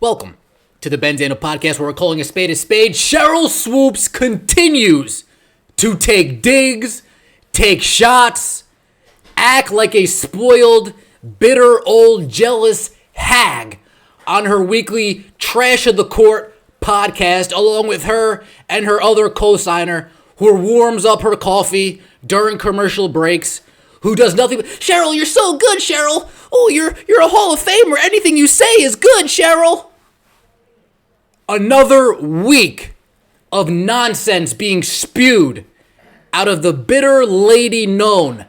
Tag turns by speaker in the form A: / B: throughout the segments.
A: Welcome to the Benzano podcast where we're calling a spade. Sheryl Swoopes continues to take digs, take shots, act like a spoiled, bitter, old, jealous hag on her weekly Trash of the Court podcast, along with her and her other co-signer who warms up her coffee during commercial breaks, who does nothing but, Sheryl, you're so good, Sheryl. Oh, you're a Hall of Famer. Anything you say is good, Sheryl. Another week of nonsense being spewed out of the bitter lady known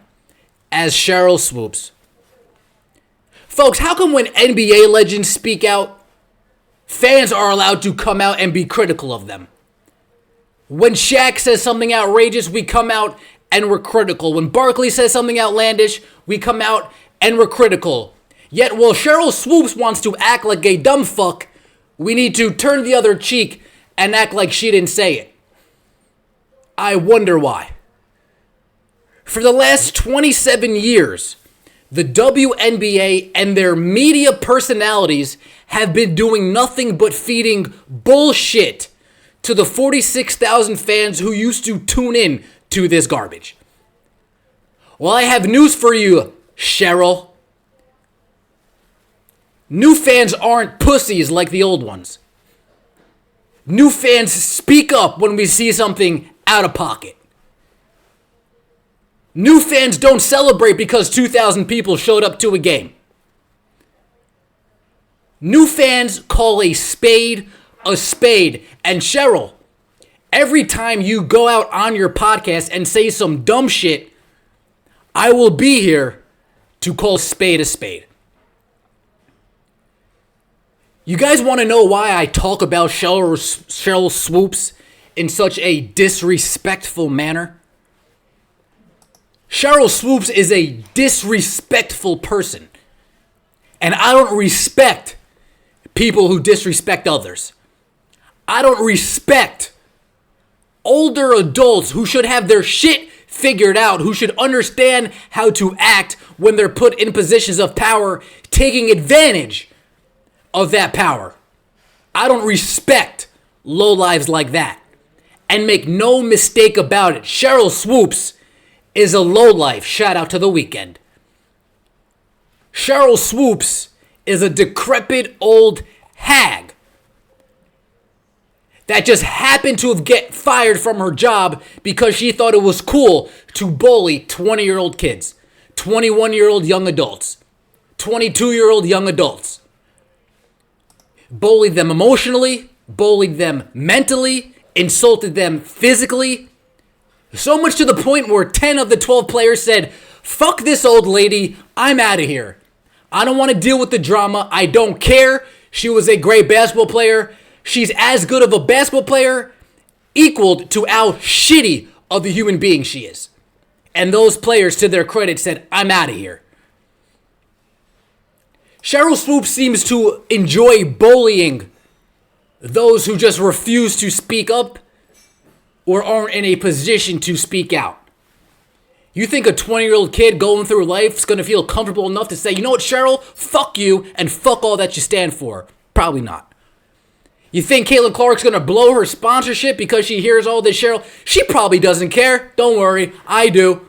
A: as Sheryl Swoopes. Folks, how come when NBA legends speak out, fans are allowed to come out and be critical of them? When Shaq says something outrageous, we come out and we're critical. When Barkley says something outlandish, we come out and we're critical. Yet while Sheryl Swoopes wants to act like a dumb fuck, we need to turn the other cheek and act like she didn't say it. I wonder why. For the last 27 years, the WNBA and their media personalities have been doing nothing but feeding bullshit to the 46,000 fans who used to tune in to this garbage. Well, I have news for you, Sheryl. New fans aren't pussies like the old ones. New fans speak up when we see something out of pocket. New fans don't celebrate because 2,000 people showed up to a game. New fans call a spade a spade. And Sheryl, every time you go out on your podcast and say some dumb shit, I will be here to call a spade a spade. You guys want to know why I talk about Sheryl Swoopes in such a disrespectful manner? Sheryl Swoopes is a disrespectful person. And I don't respect people who disrespect others. I don't respect older adults who should have their shit figured out, who should understand how to act when they're put in positions of power, taking advantage of that power. I don't respect lowlives like that. And make no mistake about it, Sheryl Swoopes is a lowlife. Shout out to The Weeknd. Sheryl Swoopes is a decrepit old hag that just happened to get fired from her job because she thought it was cool to bully 20-year-old kids, 21-year-old young adults, 22-year-old young adults. Bullied them emotionally, bullied them mentally, insulted them physically. So much to the point where 10 of the 12 players said, fuck this old lady, I'm out of here. I don't want to deal with the drama. I don't care. She was a great basketball player. She's as good of a basketball player, equaled to how shitty of a human being she is. And those players, to their credit, said, I'm out of here. Sheryl Swoopes seems to enjoy bullying those who just refuse to speak up or aren't in a position to speak out. You think a 20-year-old kid going through life is going to feel comfortable enough to say, you know what, Sheryl, fuck you and fuck all that you stand for? Probably not. You think Caitlin Clark's going to blow her sponsorship because she hears all this, Sheryl? She probably doesn't care. Don't worry, I do.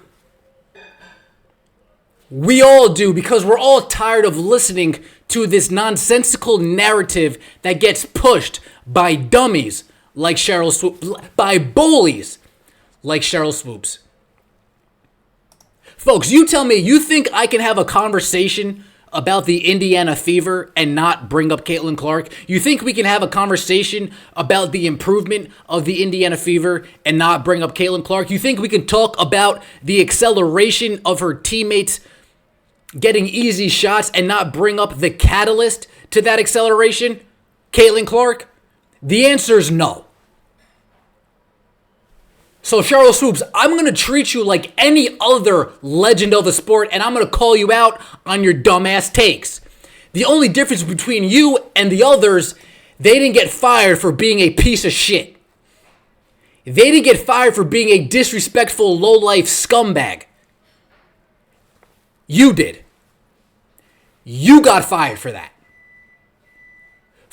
A: We all do, because we're all tired of listening to this nonsensical narrative that gets pushed by dummies like Sheryl Swoopes, by bullies like Sheryl Swoopes. Folks, you tell me, you think I can have a conversation about the Indiana Fever and not bring up Caitlin Clark? You think we can have a conversation about the improvement of the Indiana Fever and not bring up Caitlin Clark? You think we can talk about the acceleration of her teammates getting easy shots and not bring up the catalyst to that acceleration, Caitlin Clark? The answer is no. So Sheryl Swoopes, I'm going to treat you like any other legend of the sport, and I'm going to call you out on your dumbass takes. The only difference between you and the others, they didn't get fired for being a piece of shit. They didn't get fired for being a disrespectful, low-life scumbag. You did. You got fired for that.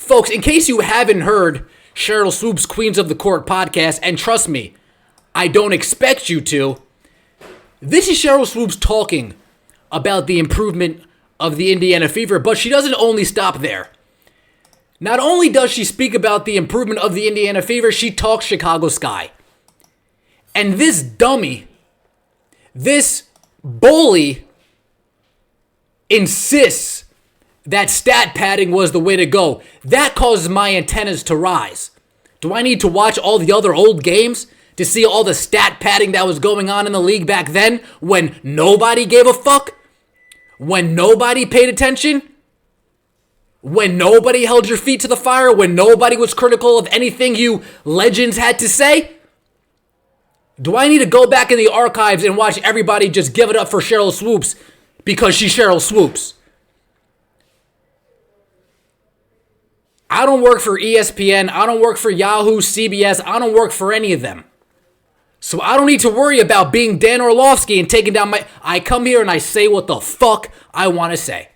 A: Folks, in case you haven't heard Sheryl Swoopes' Queens of the Court podcast, and trust me, I don't expect you to, this is Sheryl Swoopes talking about the improvement of the Indiana Fever, but she doesn't only stop there. Not only does she speak about the improvement of the Indiana Fever, she talks Chicago Sky. And this dummy, this bully, insists that stat padding was the way to go. That causes my antennas to rise. Do I need to watch all the other old games to see all the stat padding that was going on in the league back then when nobody gave a fuck? When nobody paid attention? When nobody held your feet to the fire? When nobody was critical of anything you legends had to say? Do I need to go back in the archives and watch everybody just give it up for Sheryl Swoopes because she's Sheryl Swoopes? I don't work for ESPN. I don't work for Yahoo, CBS. I don't work for any of them. So I don't need to worry about being Dan Orlovsky and taking down my... I come here and I say what the fuck I want to say.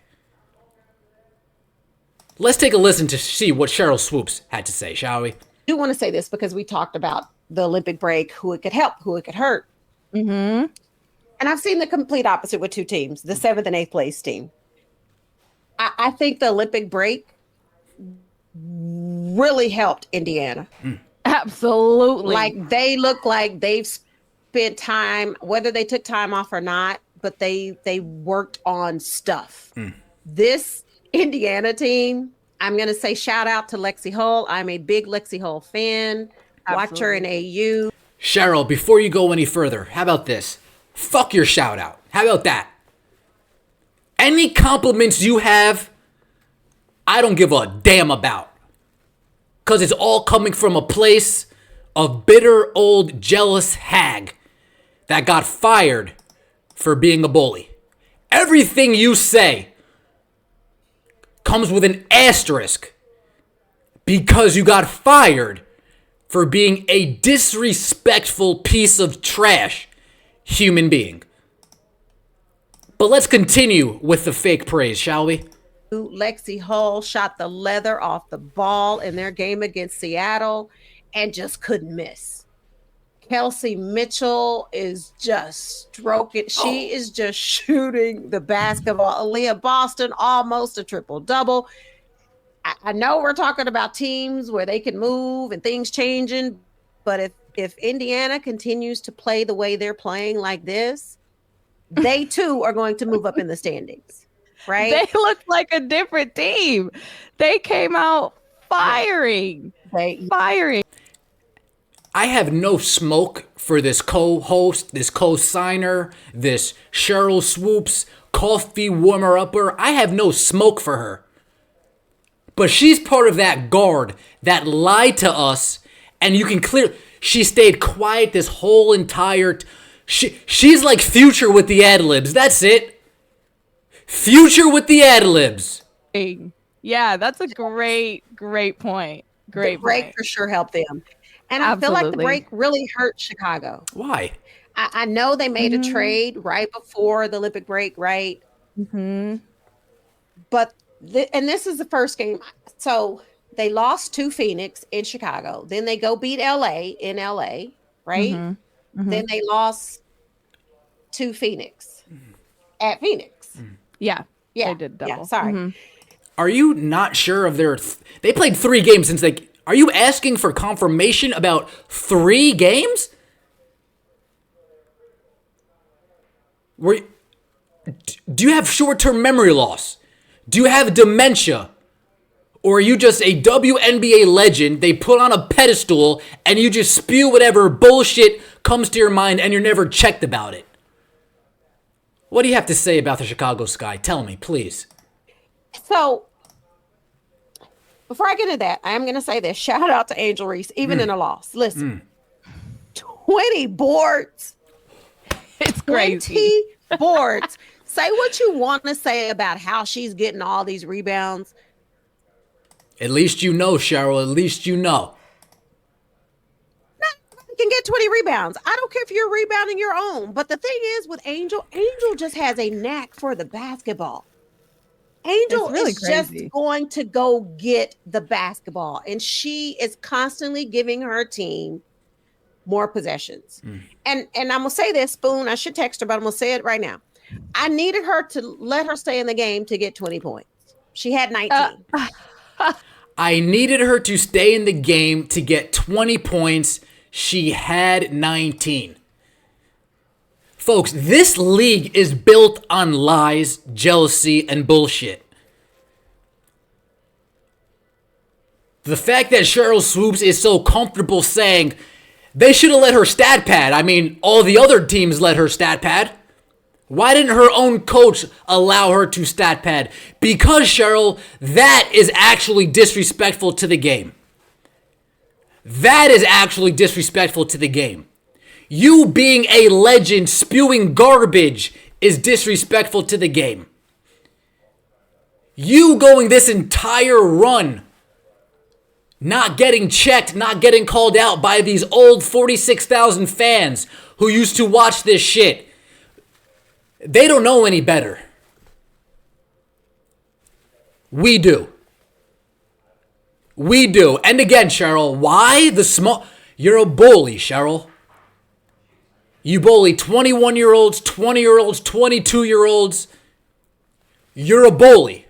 A: Let's take a listen to see what Sheryl Swoopes had to say, shall we?
B: I do want to say this because we talked about the Olympic break, who it could help, who it could hurt. Mm-hmm. And I've seen the complete opposite with two teams, the 7th and 8th place team. I think the Olympic break really helped Indiana.
C: Absolutely.
B: Like, they look like they've spent time, whether they took time off or not, but they worked on stuff. This Indiana team, I'm going to say shout out to Lexi Hull. I'm a big Lexi Hull fan. Watch her in AU.
A: Sheryl, before you go any further, how about this? Fuck your shout out. How about that? Any compliments you have, I don't give a damn about. Because it's all coming from a place of bitter old jealous hag that got fired for being a bully. Everything you say comes with an asterisk because you got fired for being a disrespectful piece of trash human being. But let's continue with the fake praise, shall we?
B: Lexi Hull shot the leather off the ball in their game against Seattle and just couldn't miss. Kelsey Mitchell is just stroking. She is just shooting the basketball. Aaliyah Boston, almost a triple-double. I know we're talking about teams where they can move and things changing, but if Indiana continues to play the way they're playing like this, they too are going to move up in the standings, right?
C: They look like a different team. They came out firing. Firing.
A: I have no smoke for this co-host, this co-signer, this Sheryl Swoopes coffee warmer-upper. I have no smoke for her. But she's part of that guard that lied to us, and you can she stayed quiet this whole entire... She's like Future with the ad-libs. That's it. Future with the ad-libs.
C: Yeah, that's a great point. Great
B: The break
C: point.
B: for sure helped them. And I feel like the break really hurt Chicago.
A: Why?
B: I know they made a trade right before the Olympic break, right?
C: Mm-hmm.
B: But, and this is the first game. So they lost to Phoenix in Chicago. Then they go beat LA in LA, right?
C: Mm-hmm.
B: Then they lost to Phoenix at Phoenix.
C: Yeah.
B: Yeah.
C: They did double.
B: Yeah, sorry.
C: Mm-hmm.
A: Are you not sure of their... They played 3 games since they... Are you asking for confirmation about 3 games? Do you have short-term memory loss? Do you have dementia? Or are you just a WNBA legend they put on a pedestal and you just spew whatever bullshit comes to your mind and you're never checked about it? What do you have to say about the Chicago Sky? Tell me, please.
B: So, before I get into that, I am going to say this. Shout out to Angel Reese, even in a loss. Listen, 20 boards.
C: It's crazy.
B: 20 boards. Say what you want to say about how she's getting all these rebounds.
A: At least you know, Sheryl. At least you know.
B: You can get 20 rebounds. I don't care if you're rebounding your own. But the thing is with Angel just has a knack for the basketball. Angel
C: really
B: is just
C: crazy.
B: going to go get the basketball, and she is constantly giving her team more possessions. And I'm gonna say this, Spoon. I should text her, but I'm gonna say it right now. I needed her to let her stay in the game to get 20 points. She had 19.
A: I needed her to stay in the game to get 20 points. She had 19. Folks, this league is built on lies, jealousy, and bullshit. The fact that Sheryl Swoopes is so comfortable saying they should have let her stat pad. I mean, all the other teams let her stat pad. Why didn't her own coach allow her to stat pad? Because, Sheryl, that is actually disrespectful to the game. That is actually disrespectful to the game. You being a legend spewing garbage is disrespectful to the game. You going this entire run, not getting checked, not getting called out by these old 46,000 fans who used to watch this shit. They don't know any better. We do. We do. And again, Sheryl, why the small... You're a bully, Sheryl. You bully 21-year-olds, 20-year-olds, 22-year-olds. You're a bully.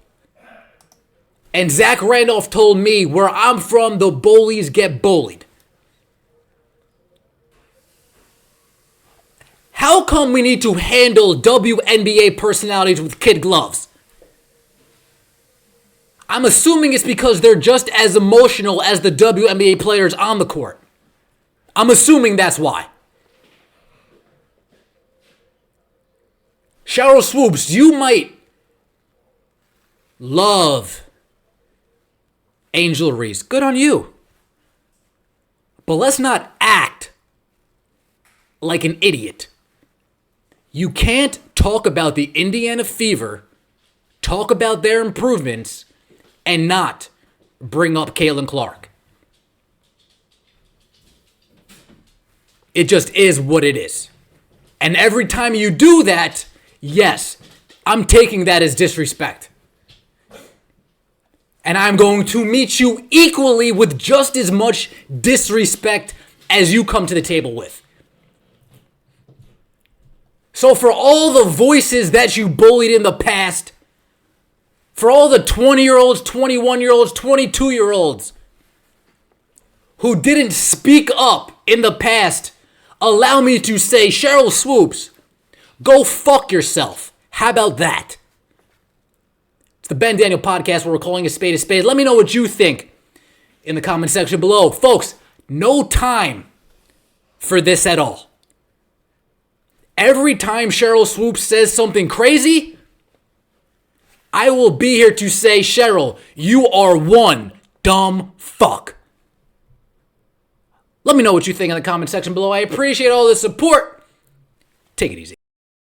A: And Zach Randolph told me, where I'm from, the bullies get bullied. How come we need to handle WNBA personalities with kid gloves? I'm assuming it's because they're just as emotional as the WNBA players on the court. I'm assuming that's why. Sheryl Swoopes, you might love Angel Reese. Good on you. But let's not act like an idiot. You can't talk about the Indiana Fever, talk about their improvements, and not bring up Caitlin Clark. It just is what it is. And every time you do that, yes, I'm taking that as disrespect. And I'm going to meet you equally with just as much disrespect as you come to the table with. So for all the voices that you bullied in the past, for all the 20-year-olds, 21-year-olds, 22-year-olds who didn't speak up in the past, allow me to say, Sheryl Swoopes, go fuck yourself. How about that? It's the Ben Daniel Podcast where we're calling a spade a spade. Let me know what you think in the comment section below. Folks, no time for this at all. Every time Sheryl Swoopes says something crazy, I will be here to say, Sheryl, you are one dumb fuck. Let me know what you think in the comment section below. I appreciate all the support. Take it easy.